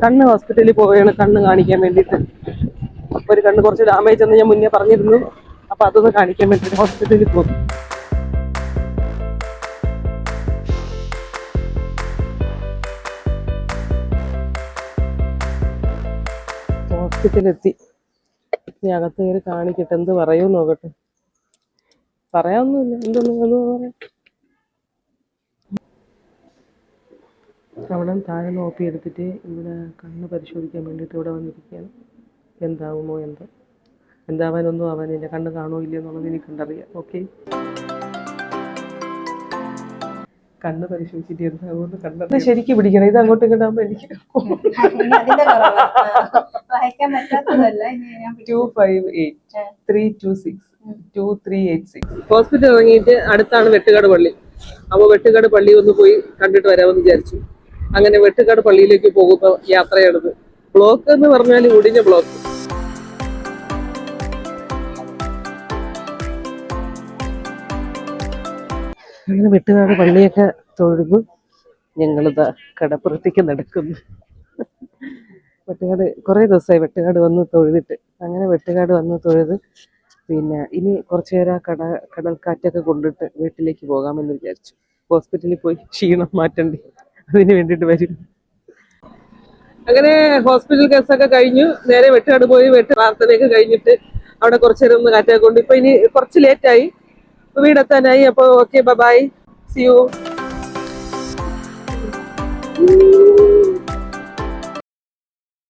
കണ്ണ് ഹോസ്പിറ്റലിൽ പോവുകയാണ് കണ്ണ് കാണിക്കാൻ വേണ്ടിയിട്ട്. ഒരു കണ്ണ് കുറച്ച് ഡാമേജ് എന്ന് ഞാൻ മുന്നേ പറഞ്ഞിരുന്നു. അപ്പൊ അതൊന്ന് കാണിക്കാൻ വേണ്ടിയിട്ട് ഹോസ്പിറ്റലിൽ പോകും. ഹോസ്പിറ്റലെത്തി. ഇനി അകത്ത് കയറി കാണിക്കട്ടെ, എന്ത് പറയൂ നോക്കട്ടെ. പറയാനൊന്നുമില്ല, എന്തൊന്നും പറയാം. അവിടെ താഴെ നോക്കി എടുത്തിട്ട് ഇവിടെ കണ്ണ് പരിശോധിക്കാൻ വേണ്ടിയിട്ട് ഇവിടെ വന്നിരിക്കുകയാണ്. എന്താവുമോ എന്തോ, എന്താവാനൊന്നും ആവാനില്ല. കണ്ണ് കാണുമോ ഇല്ലയോ എന്നുള്ളത് എനിക്ക് കണ്ടറിയാം. ഓക്കെ, കണ്ണ് പരിശോധിച്ചിട്ട് എന്താവുമെന്ന് കണ്ടത് ശരിക്കും പിടിക്കണം. ഇത് അങ്ങോട്ടും ഇങ്ങോട്ടാകുമ്പോൾ എനിക്ക് 258-326-2386. ഹോസ്പിറ്റൽ ഇറങ്ങിയിട്ട് അടുത്താണ് വെട്ടുകാട് പള്ളി. അപ്പോൾ വെട്ടുകാട് പള്ളി ഒന്ന് പോയി കണ്ടിട്ട് വരാമെന്ന് വിചാരിച്ചു. അങ്ങനെ വെട്ടുകാട് പള്ളിയിലേക്ക് പോകുന്ന യാത്രയാണിത്. ബ്ലോക്ക് എന്ന് പറഞ്ഞാൽ ഒടിഞ്ഞ ബ്ലോക്ക്. അങ്ങനെ വെട്ടുകാട് പള്ളിയൊക്കെ തൊഴുതു ഞങ്ങളിതാ കടപ്പുറത്തേക്ക് നടക്കുന്നു. വെട്ടുകാട് കുറേ ദിവസമായി വെട്ടുകാട് വന്ന് തൊഴുതിട്ട്. അങ്ങനെ വെട്ടുകാട് വന്ന് തൊഴുത് പിന്നെ ഇനി കുറച്ചു നേരം കടൽക്കാറ്റൊക്കെ കൊണ്ടിട്ട് വീട്ടിലേക്ക് പോകാമെന്ന് വിചാരിച്ചു. ഹോസ്പിറ്റലിൽ പോയി ക്ഷീണം മാറ്റണ്ടേ, അതിന് വേണ്ടിയിട്ട് വരും. അങ്ങനെ ഹോസ്പിറ്റൽ കേസൊക്കെ കഴിഞ്ഞു. നേരെ വെട്ടുകാട് പോയി പ്രാർത്ഥനയൊക്കെ കഴിഞ്ഞിട്ട് അവിടെ കുറച്ചു നേരം ഒന്ന് കാറ്റൊക്കെ കൊണ്ട് ഇപ്പൊ ഇനി കുറച്ച് ലേറ്റായി, വീടെത്താനായി. അപ്പോൾ ഓക്കെ, ബൈ, സി യു.